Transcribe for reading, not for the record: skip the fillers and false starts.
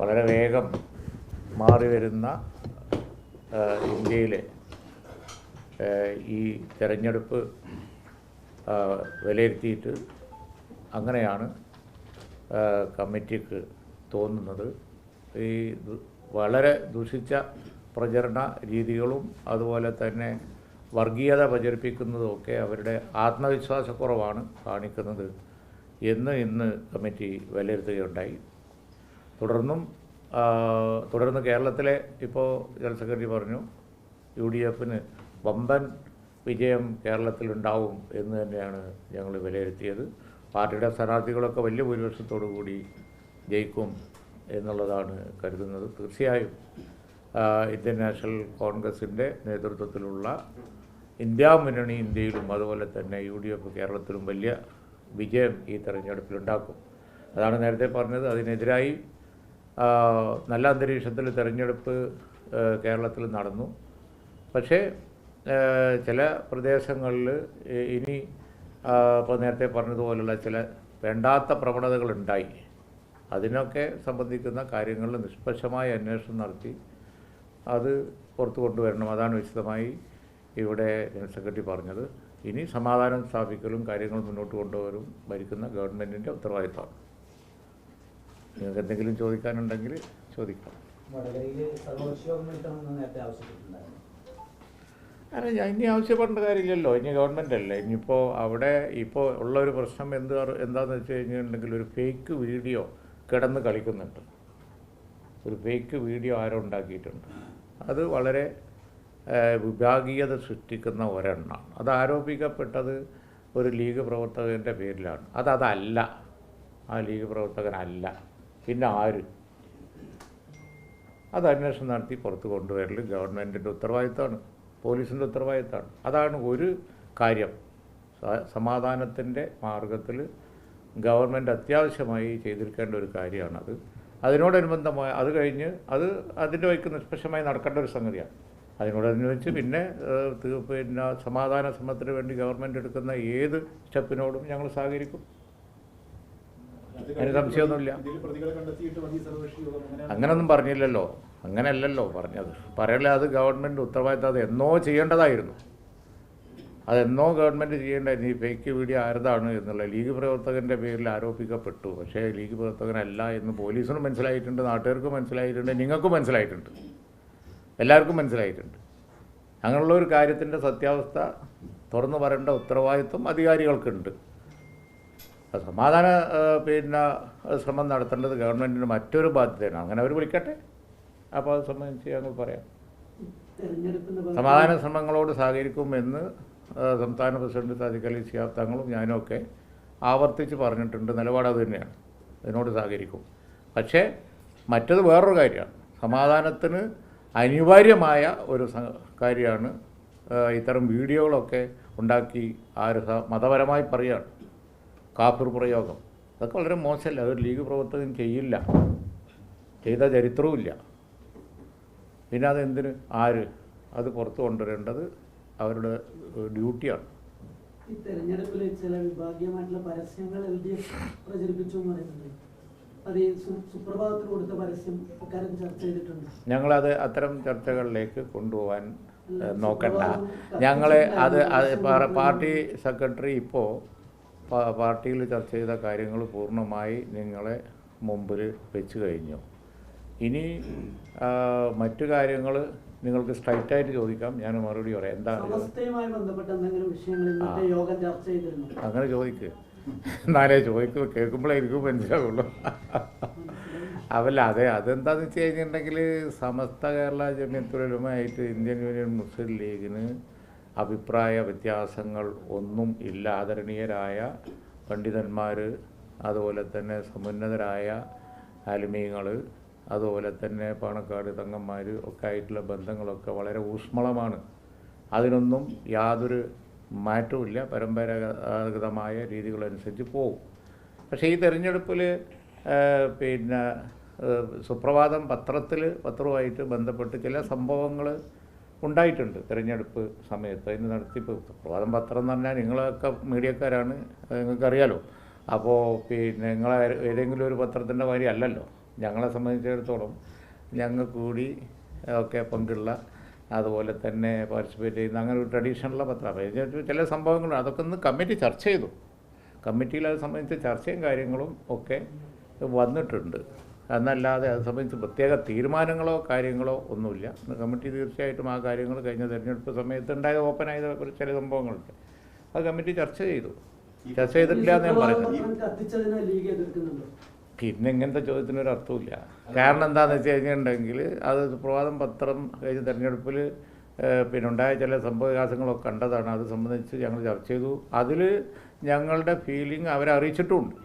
വളരെ വേഗം മാറി വരുന്ന ഇന്ത്യയിലെ ഈ തെരഞ്ഞെടുപ്പ് വിലയിരുത്തിയിട്ട് അങ്ങനെയാണ് കമ്മിറ്റിക്ക് തോന്നുന്നത്. ഈ വളരെ ദുഷിച്ച പ്രചരണ രീതികളും അതുപോലെ തന്നെ വർഗീയത പ്രചരിപ്പിക്കുന്നതുമൊക്കെ അവരുടെ ആത്മവിശ്വാസക്കുറവാണ് കാണിക്കുന്നത് എന്ന് ഇന്ന് കമ്മിറ്റി വിലയിരുത്തുകയുണ്ടായി. തുടർന്ന് കേരളത്തിലെ ഇപ്പോൾ ജനറൽ സെക്രട്ടറി പറഞ്ഞു UDFന് വമ്പൻ വിജയം കേരളത്തിലുണ്ടാവും എന്ന് തന്നെയാണ് ഞങ്ങൾ വിലയിരുത്തിയത്. പാർട്ടിയുടെ സ്ഥാനാർത്ഥികളൊക്കെ വലിയ ഭൂരിപക്ഷത്തോടു കൂടി ജയിക്കും എന്നുള്ളതാണ് കരുതുന്നത്. തീർച്ചയായും ഇന്ത്യൻ നാഷണൽ കോൺഗ്രസിൻ്റെ നേതൃത്വത്തിലുള്ള ഇന്ത്യ മുന്നണി ഇന്ത്യയിലും അതുപോലെ തന്നെ UDF കേരളത്തിലും വലിയ വിജയം ഈ തെരഞ്ഞെടുപ്പിലുണ്ടാക്കും. അതാണ് നേരത്തെ പറഞ്ഞത്. അതിനെതിരായി നല്ല അന്തരീക്ഷത്തിൽ തെരഞ്ഞെടുപ്പ് കേരളത്തിൽ നടന്നു. പക്ഷേ ചില പ്രദേശങ്ങളിൽ ഇനി ഇപ്പോൾ നേരത്തെ പറഞ്ഞതുപോലുള്ള ചില വേണ്ടാത്ത പ്രവണതകളുണ്ടായി. അതിനൊക്കെ സംബന്ധിക്കുന്ന കാര്യങ്ങളിൽ നിഷ്പക്ഷമായ അന്വേഷണം നടത്തി അത് പുറത്തു കൊണ്ടുവരണം. അതാണ് വിശദമായി ഇവിടെ ജനറൽ സെക്രട്ടറി പറഞ്ഞത്. ഇനി സമാധാനം സ്ഥാപിക്കലും കാര്യങ്ങൾ മുന്നോട്ട് കൊണ്ടുവരും ഭരിക്കുന്ന ഗവൺമെൻറ്റിൻ്റെ ഉത്തരവാദിത്തമാണ്. നിങ്ങൾക്ക് എന്തെങ്കിലും ചോദിക്കാനുണ്ടെങ്കിൽ ചോദിക്കാം. അല്ല, ഞാൻ ഇനി ആവശ്യപ്പെടേണ്ട കാര്യമില്ലല്ലോ. ഇനി ഗവൺമെൻറ് അല്ലേ. ഇനിയിപ്പോൾ അവിടെ ഇപ്പോൾ ഉള്ളൊരു പ്രശ്നം എന്താണെന്ന് വെച്ച് കഴിഞ്ഞിട്ടുണ്ടെങ്കിൽ ഒരു ഫേക്ക് വീഡിയോ കിടന്ന് കളിക്കുന്നുണ്ട്. ഒരു ഫേക്ക് വീഡിയോ ആരോ ഉണ്ടാക്കിയിട്ടുണ്ട്. അത് വളരെ വിഭാഗീയത സൃഷ്ടിക്കുന്ന ഒരെണ്ണമാണ്. അത് ആരോപിക്കപ്പെട്ടത് ഒരു ലീഗ് പ്രവർത്തകൻ്റെ പേരിലാണ്. അതല്ല, ആ ലീഗ് പ്രവർത്തകനല്ല. പിന്നെ ആര്? അത് അന്വേഷണം നടത്തി പുറത്ത് കൊണ്ടുവരൽ ഗവൺമെൻറ്റിൻ്റെ ഉത്തരവാദിത്തമാണ്, പോലീസിൻ്റെ ഉത്തരവാദിത്തമാണ്. അതാണ് ഒരു കാര്യം. സമാധാനത്തിൻ്റെ മാർഗത്തിൽ ഗവൺമെൻറ് അത്യാവശ്യമായി ചെയ്തിരിക്കേണ്ട ഒരു കാര്യമാണത്. അതിനോടനുബന്ധമായ അത് കഴിഞ്ഞ് അതിൻ്റെ വഴിക്ക് നിഷ്പക്ഷമായി നടക്കേണ്ട ഒരു സംഗതിയാണ്. അതിനോടനുബന്ധിച്ച് പിന്നെ സമാധാന ശ്രമത്തിന് വേണ്ടി ഗവൺമെൻറ് എടുക്കുന്ന ഏത് സ്റ്റെപ്പിനോടും ഞങ്ങൾ സഹകരിക്കും. അതിന് സംശയമൊന്നുമില്ല. അങ്ങനൊന്നും പറഞ്ഞില്ലല്ലോ. അങ്ങനെയല്ലല്ലോ പറഞ്ഞത്. പറയല്ലേ, അത് ഗവൺമെൻറ് ഉത്തരവാദിത്തം. അത് എന്നോ ചെയ്യേണ്ടതായിരുന്നു. അതെന്നോ ഗവൺമെൻറ് ചെയ്യേണ്ടായിരുന്നു. ഈ ഫേക്ക് വീഡിയോ ആരതാണ് എന്നുള്ള ലീഗ് പ്രവർത്തകൻ്റെ പേരിൽ ആരോപിക്കപ്പെട്ടു. പക്ഷേ ലീഗ് പ്രവർത്തകനല്ല എന്ന് പോലീസിനും മനസ്സിലായിട്ടുണ്ട്, നാട്ടുകാർക്കും മനസ്സിലായിട്ടുണ്ട്, നിങ്ങൾക്കും മനസ്സിലായിട്ടുണ്ട്, എല്ലാവർക്കും മനസ്സിലായിട്ടുണ്ട്. അങ്ങനെയുള്ള ഒരു കാര്യത്തിൻ്റെ സത്യാവസ്ഥ തുറന്നു പറയേണ്ട ഉത്തരവാദിത്വം അധികാരികൾക്കുണ്ട്. സമാധാന ശ്രമം നടത്തേണ്ടത് ഗവൺമെൻറ്റിന് മറ്റൊരു ബാധ്യതയാണ്. അങ്ങനെ അവർ വിളിക്കട്ടെ, അപ്പോൾ അത് സംബന്ധിച്ച് ഞങ്ങൾ പറയാം. സമാധാന ശ്രമങ്ങളോട് സഹകരിക്കുമെന്ന് സംസ്ഥാന പ്രസിഡന്റ് സാദിഖ് അലി ശിഹാബ് തങ്ങളും ഞാനുമൊക്കെ ആവർത്തിച്ച് പറഞ്ഞിട്ടുണ്ട്. നിലപാട് അത് തന്നെയാണ്. അതിനോട് സഹകരിക്കും. പക്ഷേ മറ്റത് വേറൊരു കാര്യമാണ്. സമാധാനത്തിന് അനിവാര്യമായ ഒരു കാര്യമാണ് ഇത്തരം വീഡിയോകളൊക്കെ ഉണ്ടാക്കി മതപരമായി പറയുകയാണ്. കാഫിർ പ്രയോഗം അതൊക്കെ വളരെ മോശമല്ല. അതൊരു ലീഗ് പ്രവർത്തകൻ ചെയ്യില്ല, ചെയ്ത ചരിത്രവുമില്ല. പിന്നെ അതെന്തിന് ആര് അത് പുറത്തു കൊണ്ടുവരേണ്ടത് അവരുടെ ഡ്യൂട്ടിയാണ്. ഈ തെരഞ്ഞെടുപ്പിൽ ചില വിഭാഗീയമായിട്ടുള്ള പരസ്യങ്ങൾ LDF പ്രചരിപ്പിച്ചു എന്ന് പറയുന്നുണ്ട്. അത് ഈ സുപ്രഭാതത്തിൽ കൊടുത്ത പരസ്യം അക്കാര്യം ചർച്ച ചെയ്തിട്ടുണ്ട്. ഞങ്ങളത് അത്തരം ചർച്ചകളിലേക്ക് കൊണ്ടുപോകാൻ നോക്കണ്ട. ഞങ്ങളെ അത് പാർട്ടി സെക്രട്ടറി ഇപ്പോൾ പാർട്ടിയിൽ ചർച്ച ചെയ്ത കാര്യങ്ങൾ പൂർണ്ണമായി നിങ്ങളെ മുമ്പിൽ വെച്ച് കഴിഞ്ഞു. ഇനി മറ്റു കാര്യങ്ങൾ നിങ്ങൾക്ക് സ്ട്രൈറ്റായിട്ട് ചോദിക്കാം, ഞാൻ മറുപടി പറയാം. എന്താണ് അങ്ങനെ ചോദിക്കുക. എന്നാലേ ചോദിക്കുക, കേൾക്കുമ്പോഴേ എനിക്കും മനസ്സിലാവുള്ളൂ. അവല്ല അതെന്താണെന്ന് വെച്ച് കഴിഞ്ഞിട്ടുണ്ടെങ്കിൽ സമസ്ത കേരള ജമിയത്തുൽ ഉലമയായിട്ട് ഇന്ത്യൻ യൂണിയൻ മുസ്ലിം ലീഗിന് അഭിപ്രായ വ്യത്യാസങ്ങൾ ഒന്നും ഇല്ല. ആദരണീയരായ പണ്ഡിതന്മാർ, അതുപോലെ തന്നെ സമുന്നതരായ ആലിമീങ്ങൾ, അതുപോലെ തന്നെ പാണക്കാട് തങ്ങന്മാർ ഒക്കെ ആയിട്ടുള്ള ബന്ധങ്ങളൊക്കെ വളരെ ഊഷ്മളമാണ്. അതിനൊന്നും യാതൊരു മാറ്റവുമില്ല. പരമ്പരാഗതമായ രീതികളനുസരിച്ച് പോകും. പക്ഷേ ഈ തെരഞ്ഞെടുപ്പിൽ സുപ്രഭാതം പത്രവുമായിട്ട് ബന്ധപ്പെട്ട് ചില സംഭവങ്ങൾ ഉണ്ടായിട്ടുണ്ട് തിരഞ്ഞെടുപ്പ് സമയത്ത്. അതിന് നടത്തിപ്പ് സുപ്രഭാതം പത്രം എന്ന് പറഞ്ഞാൽ നിങ്ങളൊക്കെ മീഡിയക്കാരാണ്, നിങ്ങൾക്കറിയാലോ. അപ്പോൾ നിങ്ങൾ ഏതെങ്കിലും ഒരു പത്രത്തിൻ്റെ മാതിരി അല്ലല്ലോ. ഞങ്ങളെ സംബന്ധിച്ചിടത്തോളം ഞങ്ങൾക്ക് കൂടി ഒക്കെ പങ്കുള്ള അതുപോലെ തന്നെ പാർട്ടിസിപ്പേറ്റ് ചെയ്യുന്ന അങ്ങനെ ഒരു ട്രഡീഷണലുള്ള പത്രം ചില സംഭവങ്ങൾ അതൊക്കെ ഒന്ന് കമ്മിറ്റി ചർച്ച ചെയ്തു. കമ്മിറ്റിയിൽ അത് സംബന്ധിച്ച് ചർച്ചയും കാര്യങ്ങളും ഒക്കെ വന്നിട്ടുണ്ട്. എന്നല്ലാതെ അത് സംബന്ധിച്ച് പ്രത്യേക തീരുമാനങ്ങളോ കാര്യങ്ങളോ ഒന്നുമില്ല. കമ്മിറ്റി തീർച്ചയായിട്ടും ആ കാര്യങ്ങൾ കഴിഞ്ഞ തെരഞ്ഞെടുപ്പ് സമയത്ത് ഉണ്ടായ ഓപ്പണായ ചില സംഭവങ്ങളുണ്ട്. അത് കമ്മിറ്റി ചർച്ച ചെയ്തു. ചർച്ച ചെയ്തിട്ടില്ല എന്ന് ഞാൻ പറയുന്നത്. പിന്നെ ഇങ്ങനത്തെ ചോദ്യത്തിനൊരു അർത്ഥമില്ല. കാരണം എന്താണെന്ന് വെച്ച് കഴിഞ്ഞിട്ടുണ്ടെങ്കിൽ അത് സുപ്രഭാതം പത്രം കഴിഞ്ഞ തെരഞ്ഞെടുപ്പിൽ പിന്നെ ഉണ്ടായ ചില സംഭവവികാസങ്ങളൊക്കെ കണ്ടതാണ്. അത് സംബന്ധിച്ച് ഞങ്ങൾ ചർച്ച ചെയ്തു. അതിൽ ഞങ്ങളുടെ ഫീലിംഗ് അവരെ അറിയിച്ചിട്ടുമുണ്ട്.